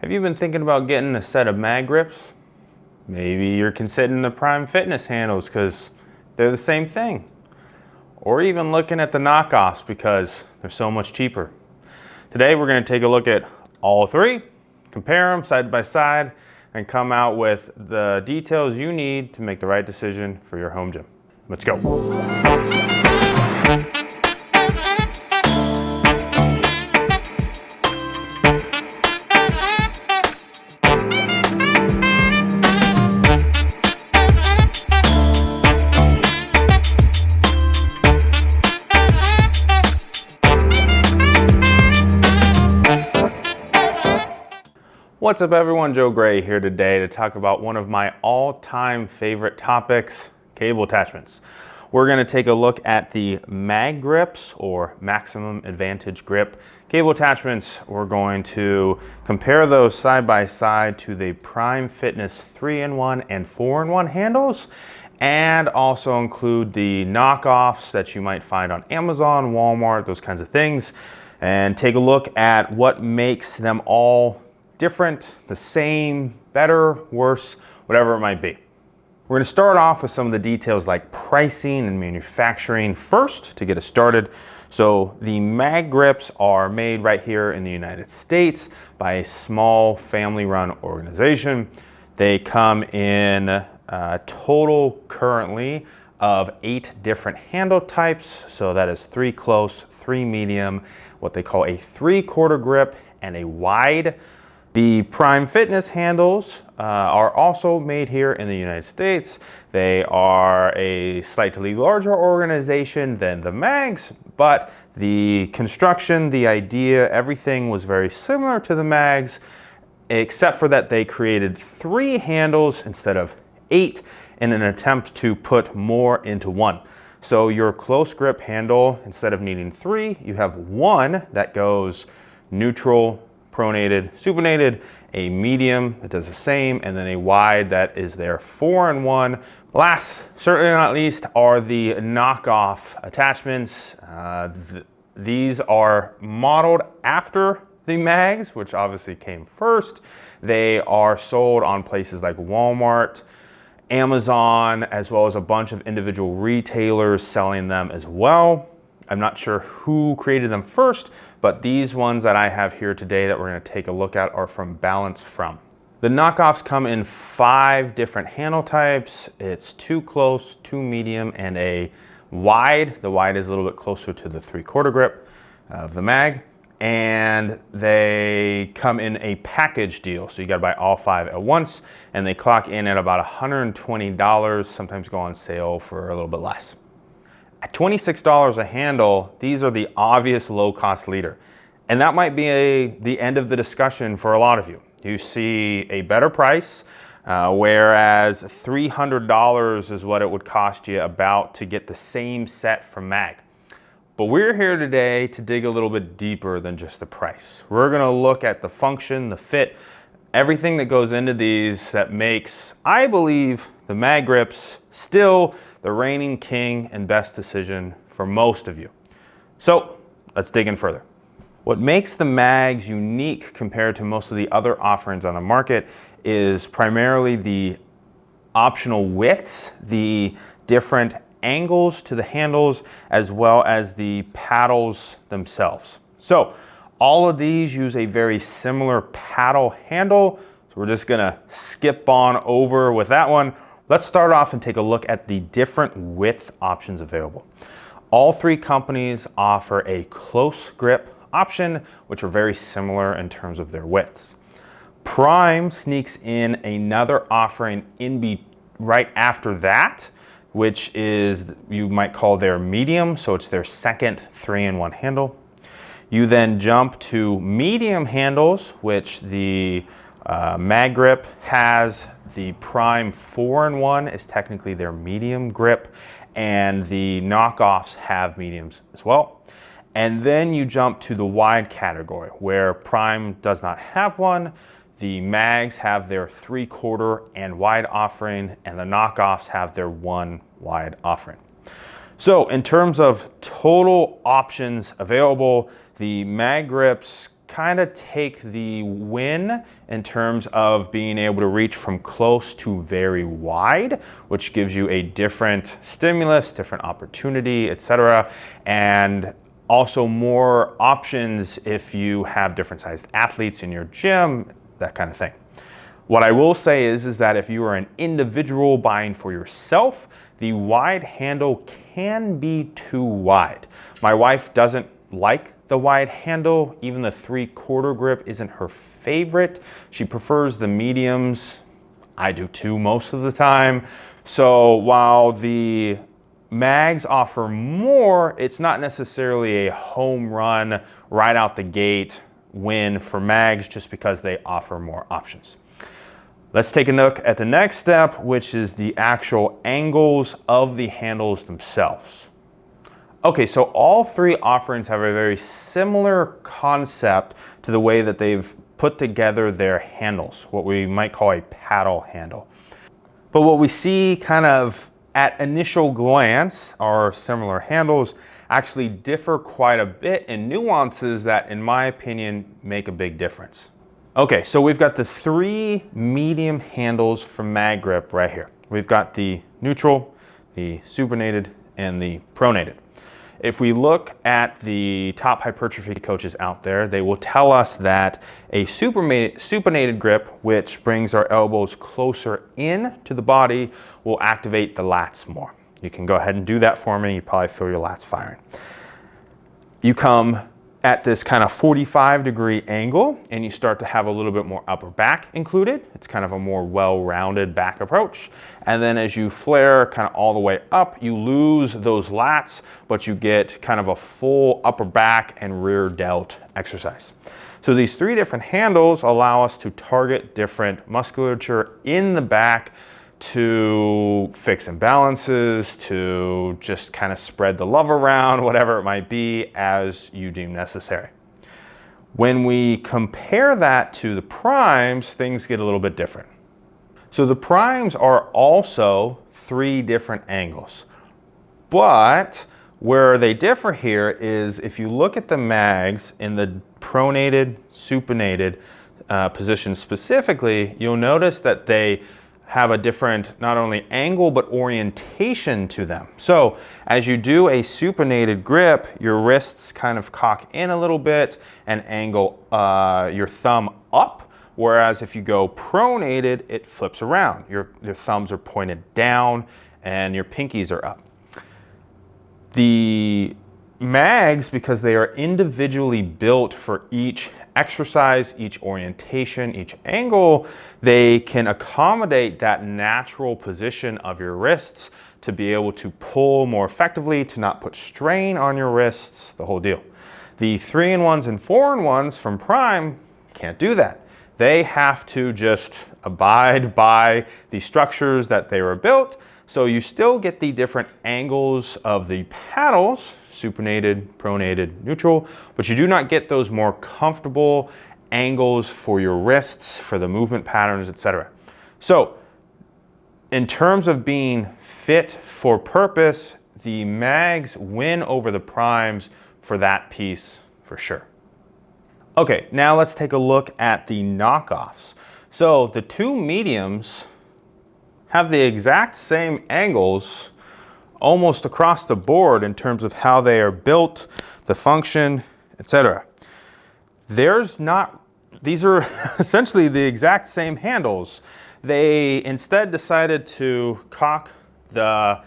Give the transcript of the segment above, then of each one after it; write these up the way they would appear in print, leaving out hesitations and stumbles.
Have you been thinking about getting a set of mag grips? Maybe you're considering the Prime Fitness handles because they're the same thing. Or even looking at the knockoffs because they're so much cheaper. Today we're going to take a look at all three, compare them side by side, and come out with the details you need to make the right decision for your home gym. Let's go. What's up everyone, Joe Gray here today to talk about one of my all-time favorite topics, cable attachments. We're going to take a look at the mag grips or maximum advantage grip cable attachments. We're going to compare those side by side to the Prime Fitness 3-in-1 and 4-in-1 handles, and also include the knockoffs that you might find on Amazon, Walmart, those kinds of things, and take a look at what makes them all different, the same, better, worse, whatever it might be. We're going to start off with some of the details like pricing and manufacturing first to get us started. So the mag grips are made right here in the United States by a small family-run organization. They come in a total currently of 8 different handle types. So that is 3 close, 3 medium, what they call a 3/4 grip, and a wide. The Prime Fitness handles are also made here in the United States. They are a slightly larger organization than the mags, but the construction, the idea, everything was very similar to the mags, except for that they created 3 handles instead of 8 in an attempt to put more into one. So your close grip handle, instead of needing 3, you have 1 that goes neutral, pronated, supinated, a medium that does the same, and then a wide that is their 4-in-1. Last, certainly not least, are the knockoff attachments. These are modeled after the mags, which obviously came first. They are sold on places like Walmart, Amazon, as well as a bunch of individual retailers selling them as well. I'm not sure who created them first, but these ones that I have here today that we're going to take a look at are from Balance From. The knockoffs come in 5 different handle types. It's 2 close, 2 medium, and a wide. The wide is a little bit closer to the 3/4 grip of the mag. And they come in a package deal. So you got to buy all 5 at once, and they clock in at about $120, sometimes go on sale for a little bit less. At $26 a handle, these are the obvious low-cost leader. And that might be the end of the discussion for a lot of you. You see a better price, whereas $300 is what it would cost you about to get the same set from mag. But we're here today to dig a little bit deeper than just the price. We're gonna look at the function, the fit, everything that goes into these that makes, I believe, the mag grips still the reigning king and best decision for most of you. So let's dig in further. What makes the mags unique compared to most of the other offerings on the market is primarily the optional widths, the different angles to the handles, as well as the paddles themselves. So all of these use a very similar paddle handle. So we're just gonna skip on over with that one. Let's start off and take a look at the different width options available. All 3 companies offer a close grip option, which are very similar in terms of their widths. Prime sneaks in another offering right after that, which is, you might call their medium, so it's their second 3-in-1 handle. You then jump to medium handles, which the mag grip has. The Prime 4-in-1 is technically their medium grip, and the knockoffs have mediums as well. And then you jump to the wide category, where Prime does not have one. The mags have their 3/4 and wide offering, and the knockoffs have their 1 wide offering. So in terms of total options available, the mag grips kind of take the win in terms of being able to reach from close to very wide, which gives you a different stimulus, different opportunity, etc. And also more options if you have different sized athletes in your gym, that kind of thing. What I will say is that if you are an individual buying for yourself, the wide handle can be too wide. My wife doesn't like the wide handle. Even the 3/4 grip isn't her favorite. She prefers the mediums. I do too most of the time. So while the mags offer more, it's not necessarily a home run right out the gate win for mags just because they offer more options. Let's take a look at the next step, which is the actual angles of the handles themselves. Okay, so all three offerings have a very similar concept to the way that they've put together their handles, what we might call a paddle handle. But what we see kind of at initial glance are similar handles actually differ quite a bit in nuances that, in my opinion, make a big difference. Okay, so we've got the three medium handles from MagGrip right here. We've got the neutral, the supinated, and the pronated. If we look at the top hypertrophy coaches out there, they will tell us that a supinated grip, which brings our elbows closer in to the body, will activate the lats more. You can go ahead and do that for me. You probably feel your lats firing. You come at this kind of 45-degree angle and you start to have a little bit more upper back included. It's kind of a more well-rounded back approach. And then as you flare kind of all the way up, you lose those lats, but you get kind of a full upper back and rear delt exercise. So these three different handles allow us to target different musculature in the back to fix imbalances, to just kind of spread the love around, whatever it might be, as you deem necessary. When we compare that to the primes, things get a little bit different. So the primes are also three different angles, but where they differ here is if you look at the mags in the pronated, supinated position specifically, you'll notice that they have a different not only angle but orientation to them. So as you do a supinated grip, your wrists kind of cock in a little bit and angle your thumb up, whereas if you go pronated, it flips around. Your thumbs are pointed down and your pinkies are up. The mags, because they are individually built for each exercise, each orientation, each angle, they can accommodate that natural position of your wrists to be able to pull more effectively, to not put strain on your wrists, the whole deal. The 3-in-1s and 4-in-1s from Prime can't do that. They have to just abide by the structures that they were built. So you still get the different angles of the paddles, supinated, pronated, neutral, but you do not get those more comfortable angles for your wrists, for the movement patterns, etc. So in terms of being fit for purpose, the mags win over the primes for that piece for sure. Okay, now let's take a look at the knockoffs. So the two mediums have the exact same angles almost across the board in terms of how they are built, the function, etc. These are essentially the exact same handles. They instead decided to cock the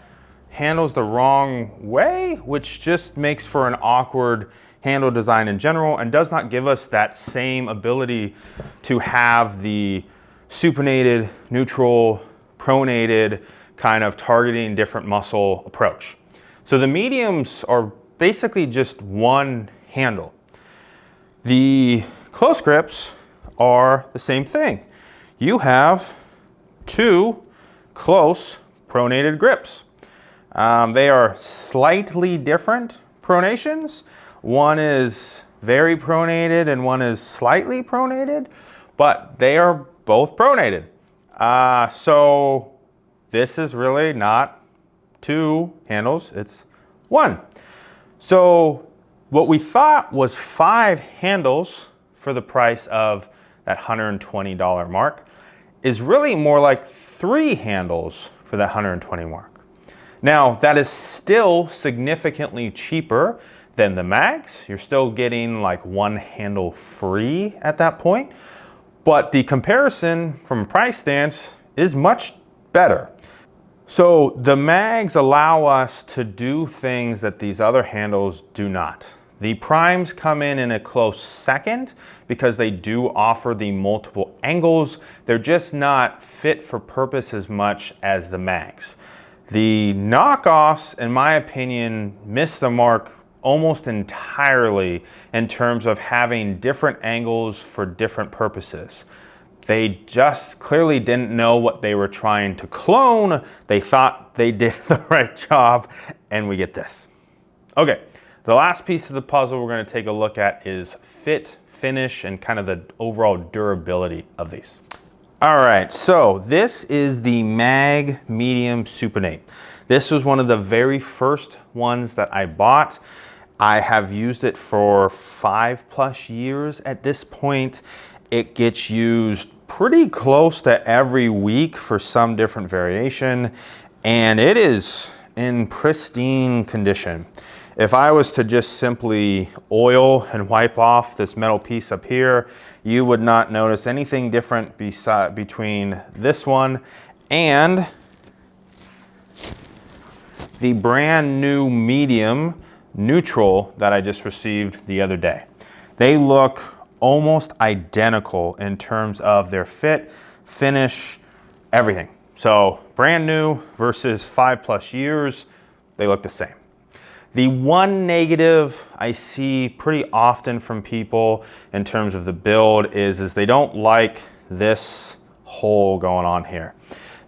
handles the wrong way, which just makes for an awkward handle design in general and does not give us that same ability to have the supinated, neutral, pronated kind of targeting different muscle approach. So the mediums are basically just one handle. The close grips are the same thing. You have two close pronated grips. They are slightly different pronations. One is very pronated and one is slightly pronated, but they are both pronated. So this is really not two handles, it's one. So what we thought was 5 handles for the price of that $120 mark is really more like 3 handles for that $120 mark. Now, that is still significantly cheaper than the mags. You're still getting like 1 handle free at that point, but the comparison from a price stance is much better. So the mags allow us to do things that these other handles do not. The primes come in a close second because they do offer the multiple angles. They're just not fit for purpose as much as the mags. The knockoffs, in my opinion, miss the mark almost entirely in terms of having different angles for different purposes. They just clearly didn't know what they were trying to clone. They thought they did the right job, and we get this. Okay, the last piece of the puzzle we're going to take a look at is fit, finish, and kind of the overall durability of these. All right, so this is the Mag Medium Supinate. This was one of the very first ones that I bought. I have used it for 5+ years at this point. It gets used pretty close to every week for some different variation, and it is in pristine condition. If I was to just simply oil and wipe off this metal piece up here, you would not notice anything different between this one and the brand new medium neutral that I just received the other day. They look almost identical in terms of their fit, finish, everything. So brand new versus 5+ years, they look the same. The one negative I see pretty often from people in terms of the build is they don't like this hole going on here.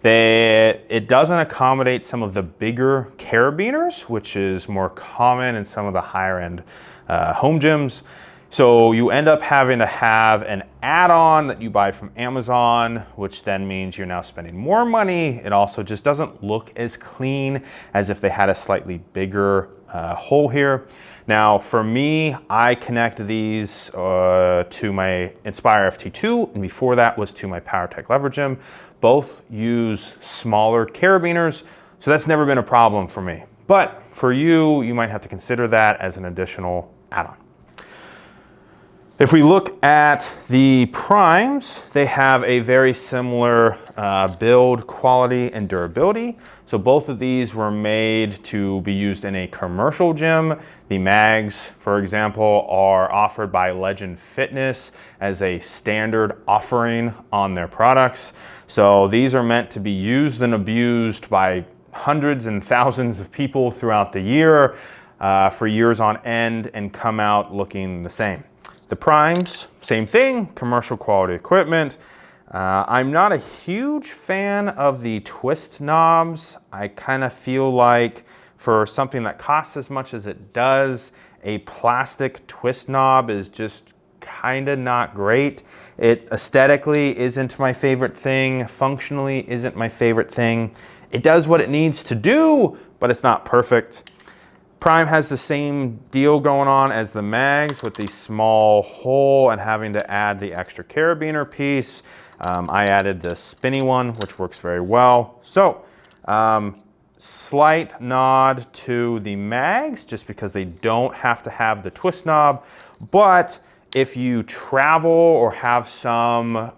It doesn't accommodate some of the bigger carabiners, which is more common in some of the higher end home gyms. So you end up having to have an add-on that you buy from Amazon, which then means you're now spending more money. It also just doesn't look as clean as if they had a slightly bigger hole here. Now for me, I connect these to my Inspire FT2, and before that was to my PowerTech Lever Gym. Both use smaller carabiners, so that's never been a problem for me. But for you, you might have to consider that as an additional add-on. If we look at the primes, they have a very similar build quality and durability. So both of these were made to be used in a commercial gym. The mags, for example, are offered by Legend Fitness as a standard offering on their products. So these are meant to be used and abused by hundreds and thousands of people throughout the year for years on end and come out looking the same. The primes, same thing, commercial quality equipment. I'm not a huge fan of the twist knobs. I kind of feel like for something that costs as much as it does, a plastic twist knob is just kind of not great. It aesthetically isn't my favorite thing, functionally isn't my favorite thing. It does what it needs to do, but it's not perfect. Prime has the same deal going on as the mags with the small hole and having to add the extra carabiner piece. I added the spinny one, which works very well. So, slight nod to the mags just because they don't have to have the twist knob. But if you travel or have some,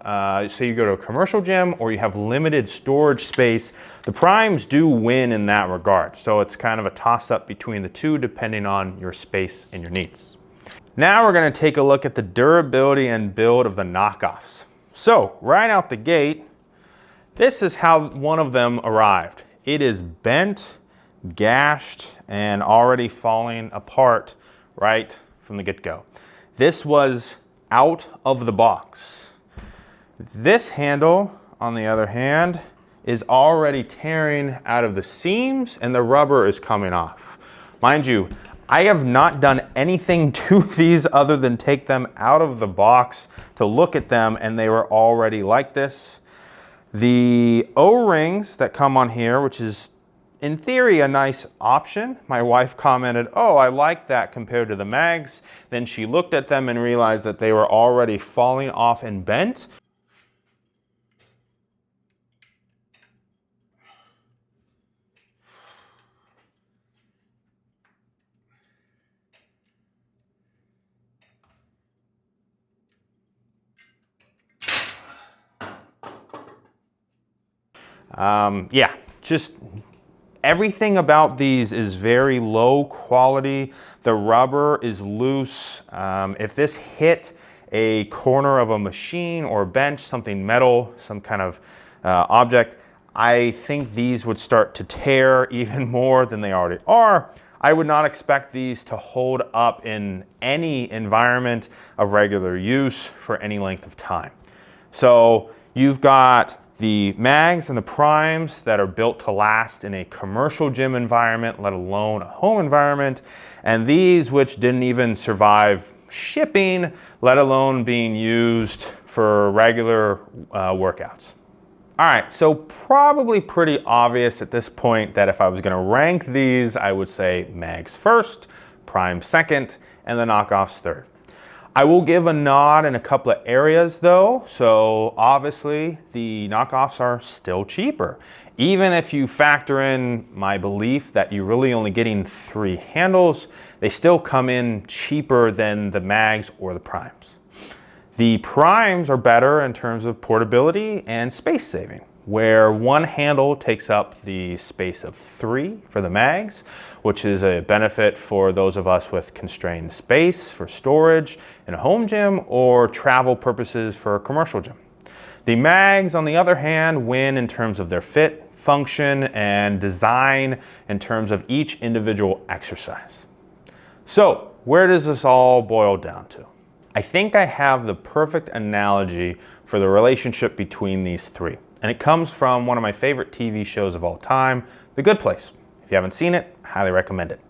say you go to a commercial gym or you have limited storage space, the primes do win in that regard. So it's kind of a toss-up between the two depending on your space and your needs. Now we're going to take a look at the durability and build of the knockoffs. So right out the gate, this is how one of them arrived. It is bent, gashed, and already falling apart right from the get-go. This was out of the box. This handle, on the other hand, is already tearing out of the seams and the rubber is coming off. Mind you, I have not done anything to these other than take them out of the box to look at them, and they were already like this. The O-rings that come on here, which is in theory, a nice option. My wife commented, "Oh, I like that compared to the mags." Then she looked at them and realized that they were already falling off and bent. Yeah, just everything about these is very low quality. The rubber is loose. If this hit a corner of a machine or bench, something metal, some kind of object, I think these would start to tear even more than they already are. I would not expect these to hold up in any environment of regular use for any length of time. So you've got the mags and the primes that are built to last in a commercial gym environment, let alone a home environment, and these which didn't even survive shipping, let alone being used for regular workouts. All right, so probably pretty obvious at this point that if I was gonna rank these, I would say mags first, primes second, and the knockoffs third. I will give a nod in a couple of areas though. So obviously the knockoffs are still cheaper. Even if you factor in my belief that you're really only getting 3 handles, they still come in cheaper than the mags or the primes. The primes are better in terms of portability and space saving, where 1 handle takes up the space of 3 for the mags, which is a benefit for those of us with constrained space for storage in a home gym or travel purposes for a commercial gym. The mags, on the other hand, win in terms of their fit, function, and design in terms of each individual exercise. So, where does this all boil down to? I think I have the perfect analogy for the relationship between these 3. And it comes from one of my favorite TV shows of all time, The Good Place. If you haven't seen it, I highly recommend it.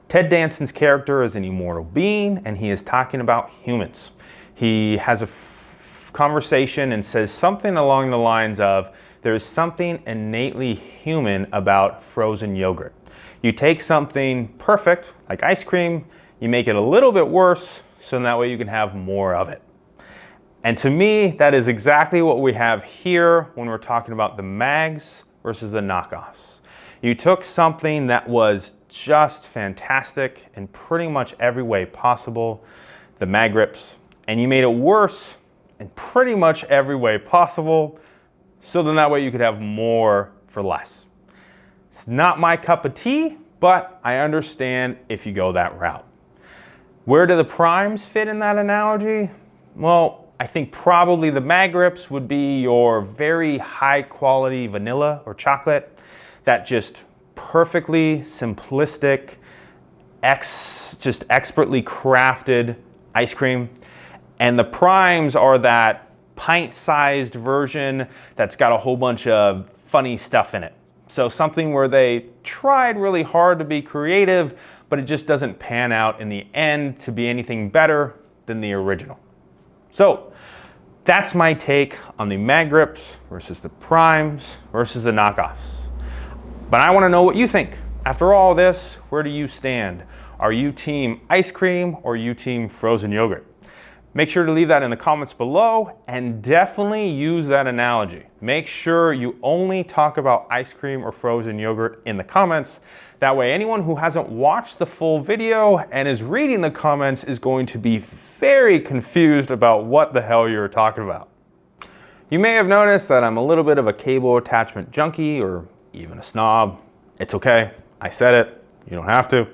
Ted Danson's character is an immortal being, and he is talking about humans. He has a conversation and says something along the lines of, there is something innately human about frozen yogurt. You take something perfect, like ice cream, you make it a little bit worse, so that way you can have more of it. And to me, that is exactly what we have here when we're talking about the mags versus the knockoffs. You took something that was just fantastic in pretty much every way possible, the mag grips, and you made it worse in pretty much every way possible, so then that way you could have more for less. It's not my cup of tea, but I understand if you go that route. Where do the primes fit in that analogy? Well, I think probably the mag grips would be your very high quality vanilla or chocolate that just perfectly simplistic, just expertly crafted ice cream. And the primes are that pint-sized version that's got a whole bunch of funny stuff in it. So something where they tried really hard to be creative, but it just doesn't pan out in the end to be anything better than the original. So that's my take on the mag grips versus the primes versus the knockoffs. But I want to know what you think. After all this, where do you stand? Are you team ice cream or are you team frozen yogurt? Make sure to leave that in the comments below and definitely use that analogy. Make sure you only talk about ice cream or frozen yogurt in the comments. That way anyone who hasn't watched the full video and is reading the comments is going to be very confused about what the hell you're talking about. You may have noticed that I'm a little bit of a cable attachment junkie or even a snob. It's okay, I said it, you don't have to.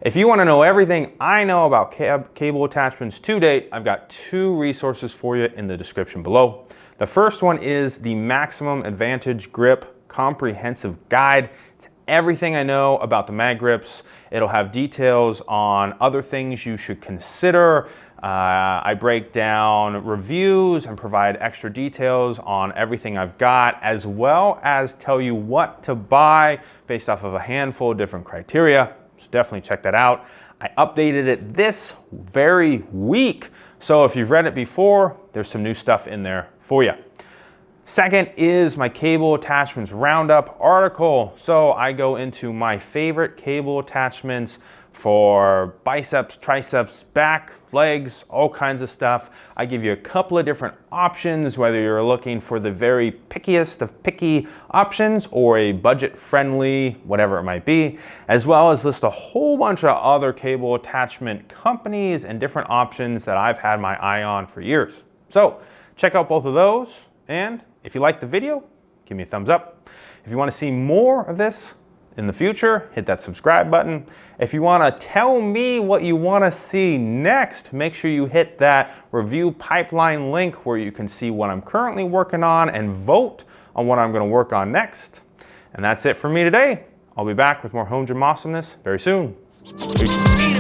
If you want to know everything I know about cable attachments to date, I've got 2 resources for you in the description below. The first one is the Maximum Advantage Grip Comprehensive Guide. It's everything I know about the mag grips. It'll have details on other things you should consider. I break down reviews and provide extra details on everything I've got, as well as tell you what to buy based off of a handful of different criteria. So definitely check that out. I updated it this very week, so if you've read it before, there's some new stuff in there for you. Second is my cable attachments roundup article. So I go into my favorite cable attachments for biceps, triceps, back, legs, all kinds of stuff. I give you a couple of different options, whether you're looking for the very pickiest of picky options or a budget-friendly, whatever it might be, as well as list a whole bunch of other cable attachment companies and different options that I've had my eye on for years. So check out both of those, and if you liked the video, give me a thumbs up. If you want to see more of this in the future, hit that subscribe button. If you want to tell me what you want to see next, make sure you hit that review pipeline link where you can see what I'm currently working on and vote on what I'm going to work on next. And that's it for me today. I'll be back with more home gym awesomeness very soon. Peace.